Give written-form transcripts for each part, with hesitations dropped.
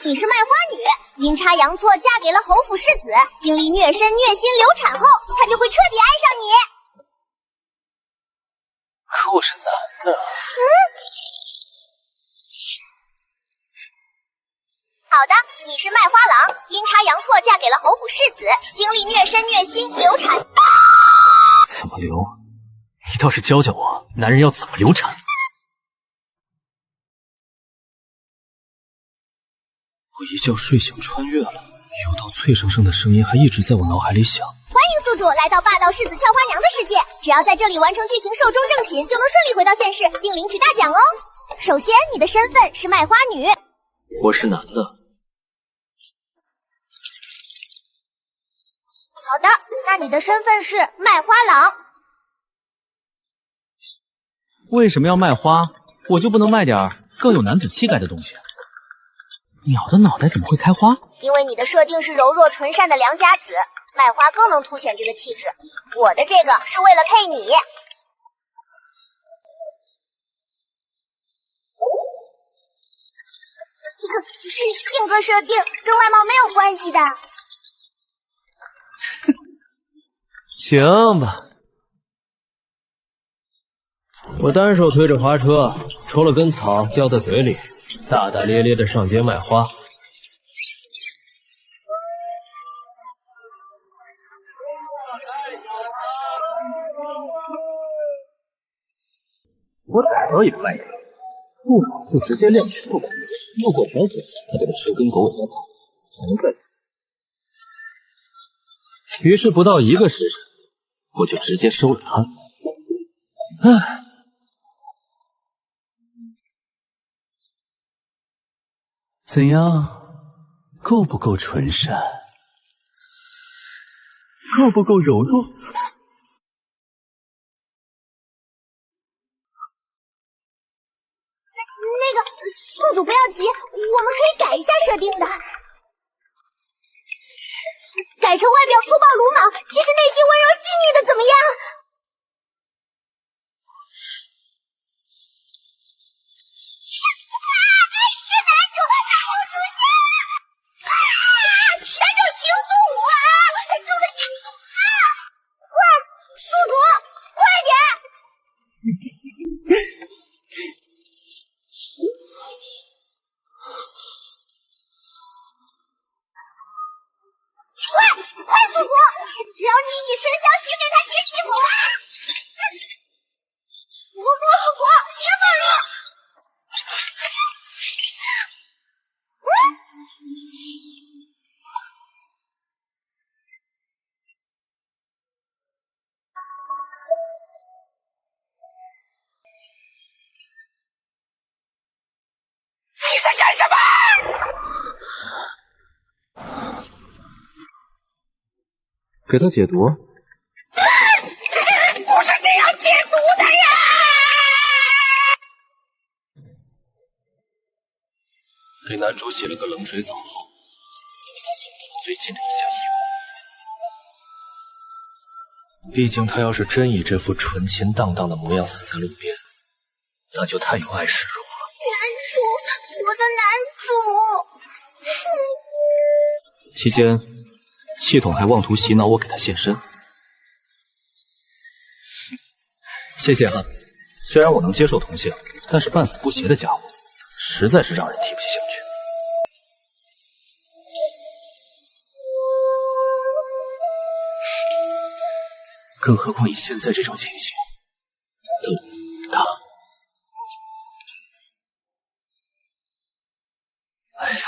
你是卖花女，阴差阳错嫁给了侯府世子，经历虐身、虐心、流产后，他就会彻底爱上你。可我是男的。好的，你是卖花郎，阴差阳错嫁给了侯府世子，经历虐身、虐心、流产。怎么流？你倒是教教我，男人要怎么流产？我一觉睡醒穿越了，有道脆生生的声音还一直在我脑海里响。欢迎宿主来到霸道世子俏花娘的世界，只要在这里完成剧情寿终正寝，就能顺利回到现实并领取大奖哦。首先，你的身份是卖花女。我是男的。好的，那你的身份是卖花郎。为什么要卖花？我就不能卖点更有男子气概的东西？鸟的脑袋怎么会开花？因为你的设定是柔弱纯善的良家子，卖花更能凸显这个气质。我的这个是为了配你。这个是性格设定，跟外貌没有关系的。行吧。我单手推着花车，抽了根草叼在嘴里，大大咧咧的上街卖花。我逮到一个卖点，不好就直接亮拳头攻击，路过条腿，还得吃根狗尾巴草，才能再起。于是不到1个时辰，我就直接收了他。唉，怎样？够不够纯善？够不够柔弱？那个宿主不要急，我们可以改一下设定的，改成外表粗暴鲁莽，其实内心温柔细腻的，怎么样？是男主，他又出现了！男主情诉我，住的情愫啊！快，宿主，快点！快，宿主！只要你以身相许，给他结起果！宿主，别暴力！你在干什么？给他解毒？不是这样解毒的呀！给男主洗了个冷水澡后，给他送到了最近的一家医馆。毕竟他要是真以这副纯情荡荡的模样死在路边，那就太有碍市容了。男主，我的男主。期间，系统还妄图洗脑我给他献身。谢谢啊，虽然我能接受同性，但是半死不协的家伙，实在是让人提不起兴趣。更何况以现在这种情形，他，哎呀，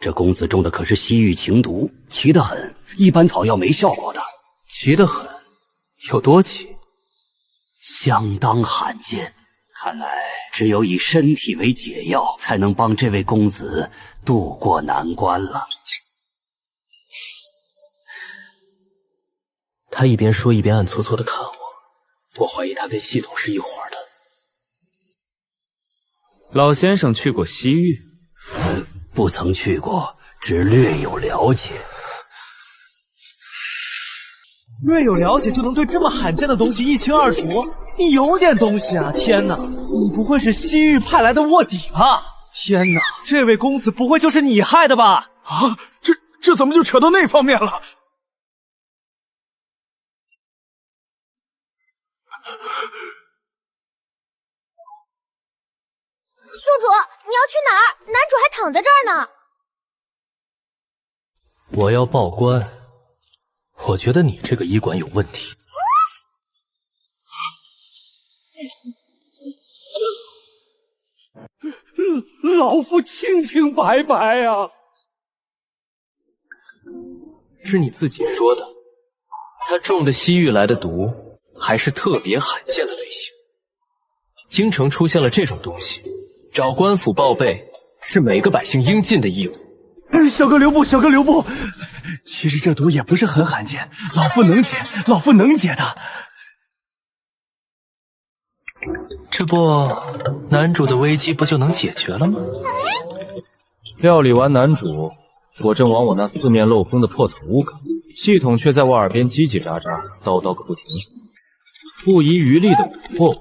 这公子种的可是西域情毒，奇得很，一般草药没效果的。奇得很，有多奇？相当罕见，看来只有以身体为解药，才能帮这位公子渡过难关了。他一边说一边暗搓搓的看我，我怀疑他跟系统是一伙的。老先生去过西域？不曾去过，只略有了解。略有了解就能对这么罕见的东西一清二楚？你有点东西啊！天哪，你不会是西域派来的卧底吧？天哪，这位公子不会就是你害的吧？啊，这怎么就扯到那方面了？宿主，你要去哪儿？男主还躺在这儿呢。我要报官。我觉得你这个医馆有问题。老夫清清白白啊！是你自己说的，他中的西域来的毒还是特别罕见的类型。京城出现了这种东西，找官府报备是每个百姓应尽的义务。小哥留步，小哥留步！其实这毒也不是很罕见，老夫能解，老夫能解的。这不，男主的危机不就能解决了吗？料理完男主，我正往我那四面漏风的破草屋赶，系统却在我耳边叽叽喳喳，叨叨个不停，不遗余力的蛊惑我。宿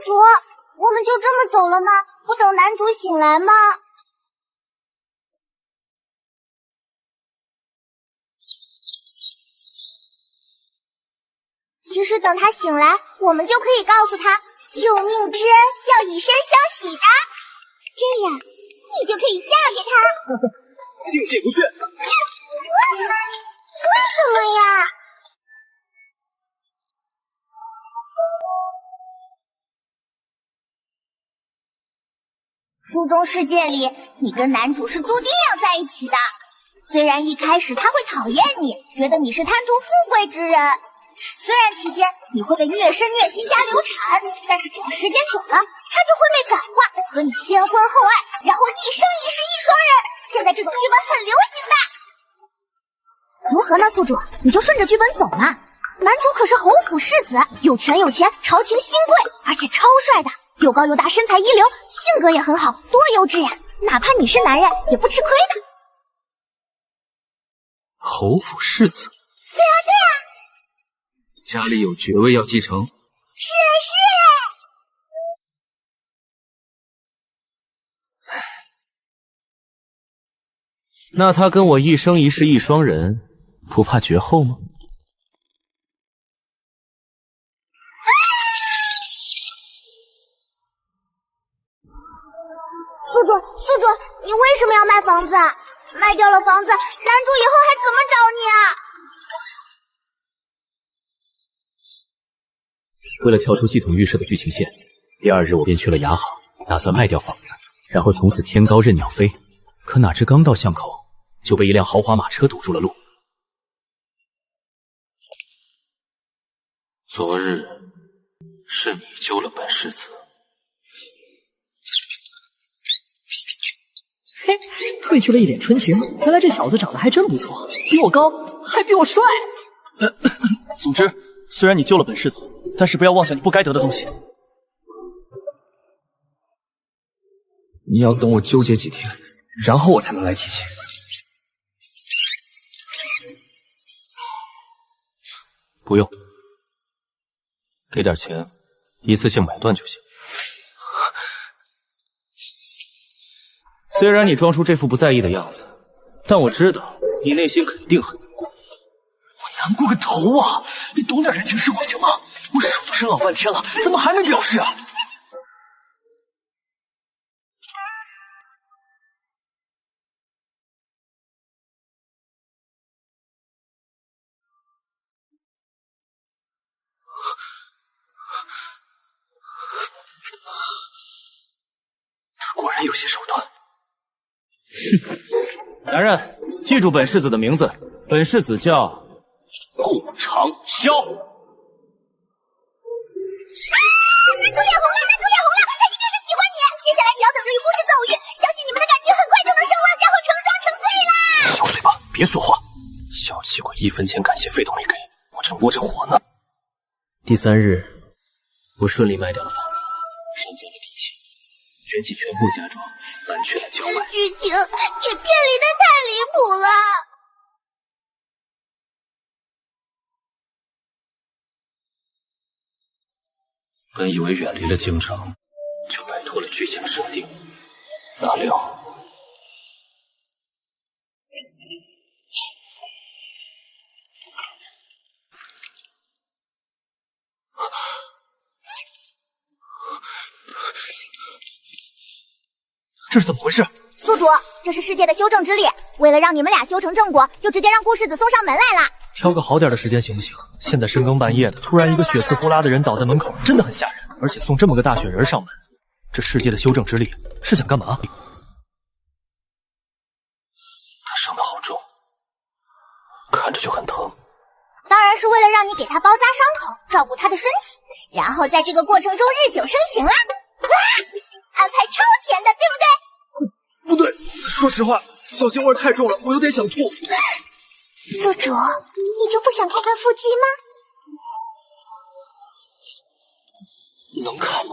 主，我们就这么走了吗？不等男主醒来吗？其实等他醒来，我们就可以告诉他，救命之恩要以身相许的，这样你就可以嫁给他。敬谢不逊。为什么呀？书中世界里，你跟男主是注定要在一起的。虽然一开始他会讨厌你，觉得你是贪图富贵之人。虽然期间你会被虐身虐心加流产，但是只要时间久了，他就会被感化，和你先婚后爱，然后一生一世一双人。现在这种剧本很流行的。如何呢，宿主？你就顺着剧本走嘛。男主可是侯府世子，有权有钱，朝廷新贵，而且超帅的，又高又大，身材一流，性格也很好，多优质呀！哪怕你是男人，也不吃亏的。侯府世子？对啊，对啊。家里有爵位要继承？是。那他跟我一生一世一双人，不怕绝后吗？宿主，你为什么要卖房子啊？卖掉了房子，男主以后还怎么找你啊？为了跳出系统预设的剧情线，第二日我便去了雅好，打算卖掉房子，然后从此天高任鸟飞。可哪知刚到巷口，就被一辆豪华马车堵住了路。昨日是你救了本世子。嘿，褪去了一点纯情，原来这小子长得还真不错，比我高，还比我帅。总之，虽然你救了本世子，但是不要妄想你不该得的东西。你要等我纠结几天，然后我才能来提亲。不用，给点钱，一次性买断就行。虽然你装出这副不在意的样子，但我知道你内心肯定很难过。我难过个头啊！你懂点人情世故行吗？我手都伸老半天了，怎么还没表示啊？他果然有些手段。男人，记住本世子的名字，本世子叫顾长萧。男主脸红了，男主脸红了，他一定是喜欢你。接下来只要等着与故事走运，相信你们的感情很快就能升温，然后成双成对啦！小嘴巴，别说话！小气鬼1分钱感谢费都没给，我正窝着火呢。第3日，我顺利卖掉了房子，上交了地契，卷起全部家装，搬去了郊外。剧情也偏离的太离谱了。本以为远离了京城，就摆脱了剧情设定。哪料，这是怎么回事？宿主，这是世界的修正之力，为了让你们俩修成正果，就直接让顾世子送上门来了。挑个好点的时间行不行？现在深更半夜的，突然一个血刺呼啦的人倒在门口，真的很吓人。而且送这么个大雪人上门，这世界的修正之力是想干嘛？他伤得好重，看着就很疼。当然是为了让你给他包扎伤口，照顾他的身体，然后在这个过程中日久生情啦。哇，安排超甜的，对不对？不对，说实话，小腥味太重了，我有点想吐。宿主，你就不想看看腹肌吗？能看吗？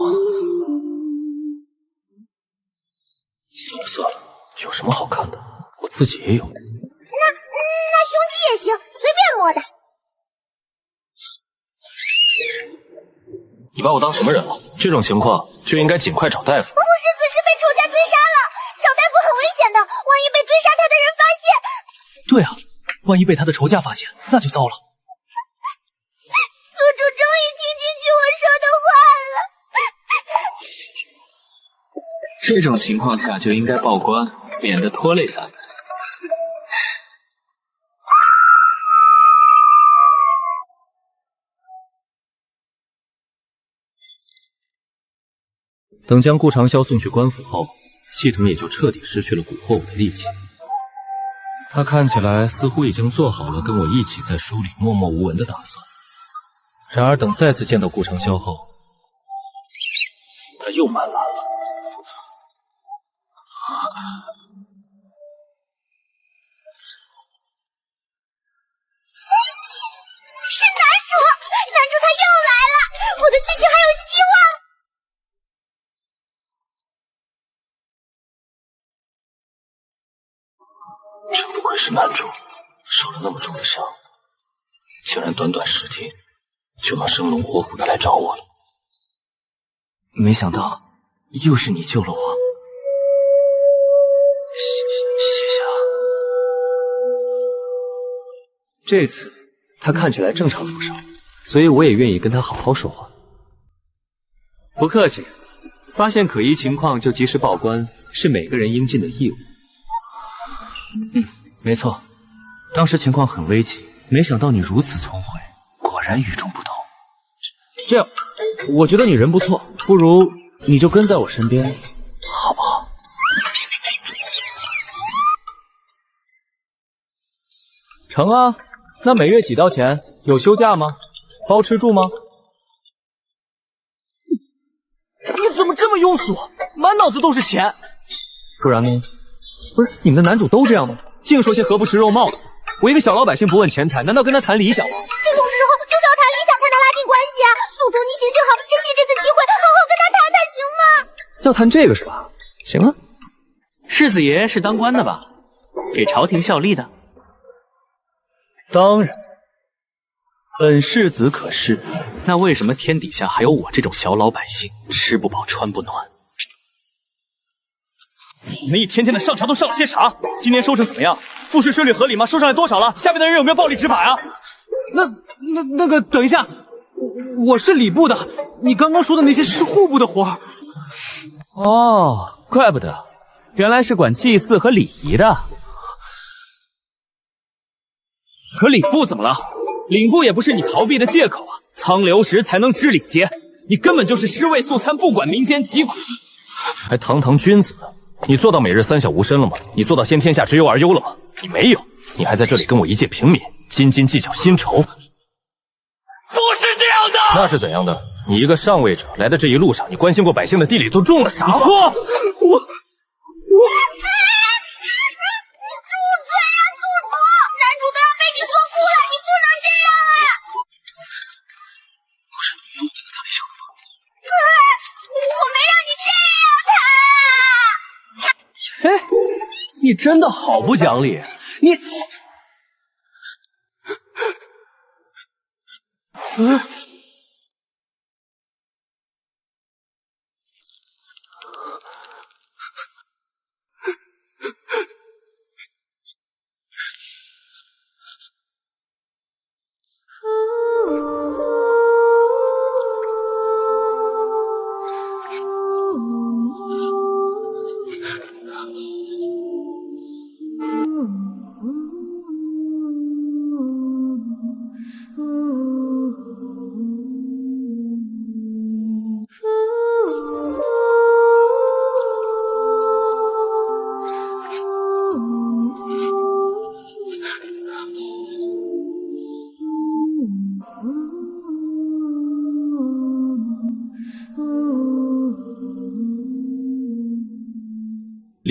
算了算了，有什么好看的？我自己也有。那胸肌也行，随便摸的。你把我当什么人了？这种情况就应该尽快找大夫。顾世子是被仇家追杀了，找大夫很危险的，万一被追杀他的人发现……对啊，万一被他的仇家发现，那就糟了。宿主终于听进去我说的话了。这种情况下就应该报官，免得拖累咱们。等将顾长萧送去官府后，系统也就彻底失去了蛊惑我的力气。他看起来似乎已经做好了跟我一起在书里默默无闻的打算。然而等再次见到顾长萧后，他又蛮懒了。是男主，男主他又来了，我的剧情还有希望。真不愧是男主，受了那么重的伤，竟然短短10天就能生龙活虎的来找我了。没想到又是你救了我，谢谢啊。这次他看起来正常不少，所以我也愿意跟他好好说话。不客气，发现可疑情况就及时报官，是每个人应尽的义务。没错，当时情况很危急，没想到你如此聪慧，果然与众不同。这样，我觉得你人不错，不如你就跟在我身边，好不好？成啊，那每月几刀钱？有休假吗？包吃住吗？你怎么这么庸俗，满脑子都是钱？不然呢？不是你们的男主都这样吗？净说些何不食肉犒的。我一个小老百姓不问钱财，难道跟他谈理想吗？这种时候就是要谈理想才能拉近关系啊！宿主，你行行好，珍惜这次机会，好好跟他谈谈，行吗？要谈这个是吧？行啊。世子爷是当官的吧？给朝廷效力的？当然，本世子可是。那为什么天底下还有我这种小老百姓，吃不饱穿不暖？你们一天天的上朝都上了些啥？今年收成怎么样？赋税税率合理吗？收上来多少了？下面的人有没有暴力执法呀？那个，等一下，我是礼部的，你刚刚说的那些是户部的活。哦，怪不得，原来是管祭祀和礼仪的。可礼部怎么了？领部也不是你逃避的借口啊！苍流时才能知礼节，你根本就是尸位素餐，不管民间疾苦，还堂堂君子呢？你做到每日三小无身了吗？你做到先天下之忧而忧了吗？你没有，你还在这里跟我一介平民斤斤计较薪酬。不是这样的。那是怎样的？你一个上位者来的这一路上，你关心过百姓的地里都种了啥吗？你说，我。住嘴啊，宿主！男主都要被你说哭了，你不能这样啊！我是你用这个太小的方法。我没让你这样谈。哎，你真的好不讲理！你，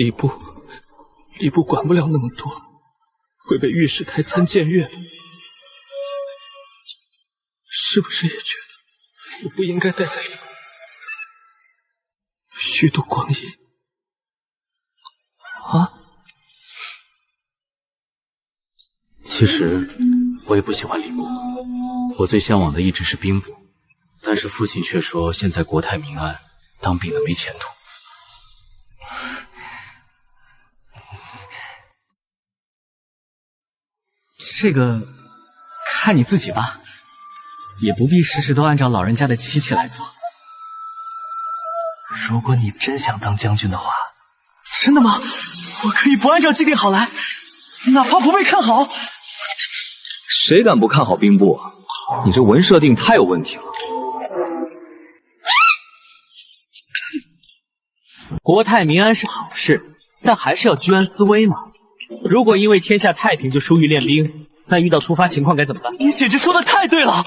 礼部管不了那么多，会被御史台参僭越的。是不是也觉得我不应该待在里面虚度光阴？啊？其实我也不喜欢礼部，我最向往的一直是兵部，但是父亲却说现在国泰民安，当兵的没前途。这个看你自己吧，也不必事事都按照老人家的期来做。如果你真想当将军的话，真的吗？我可以不按照既定好来，哪怕不被看好。谁敢不看好兵部啊？你这文设定太有问题了。国泰民安是好事，但还是要居安思危嘛。如果因为天下太平就疏于练兵，那遇到突发情况该怎么办？你简直说的太对了！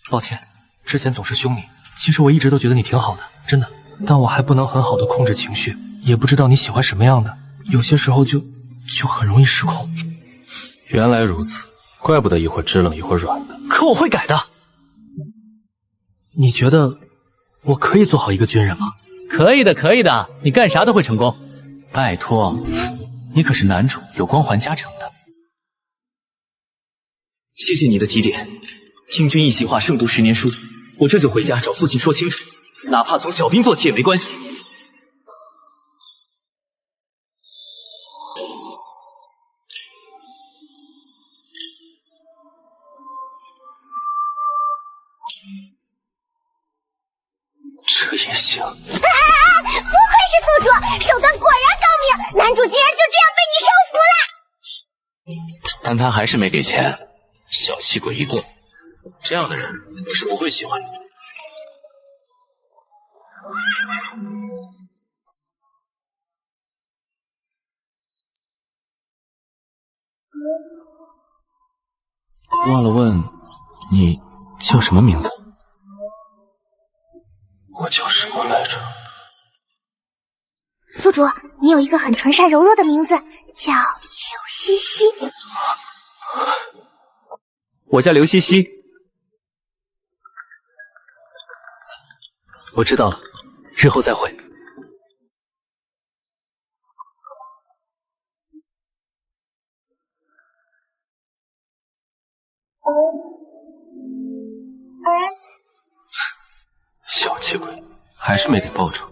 抱歉，之前总是凶你。其实我一直都觉得你挺好的，真的。但我还不能很好的控制情绪，也不知道你喜欢什么样的，有些时候就很容易失控。原来如此，怪不得一会儿支棱一会儿软的。可我会改的。你觉得我可以做好一个军人吗？可以的，可以的，你干啥都会成功。拜托，你可是男主，有光环加成的。谢谢你的提点，听君一席话，胜读10年书。我这就回家找父亲说清楚，哪怕从小兵做起也没关系。这也行？不愧是宿主，手段果然高明，男主竟然就这样被你收服了。但他还是没给钱，小气鬼一个。这样的人我是不会喜欢的。忘了问你叫什么名字？我叫什么来着？宿主，你有一个很纯善柔弱的名字，叫刘西西。我叫刘西西。我知道了，日后再会。小气鬼，还是没给报酬。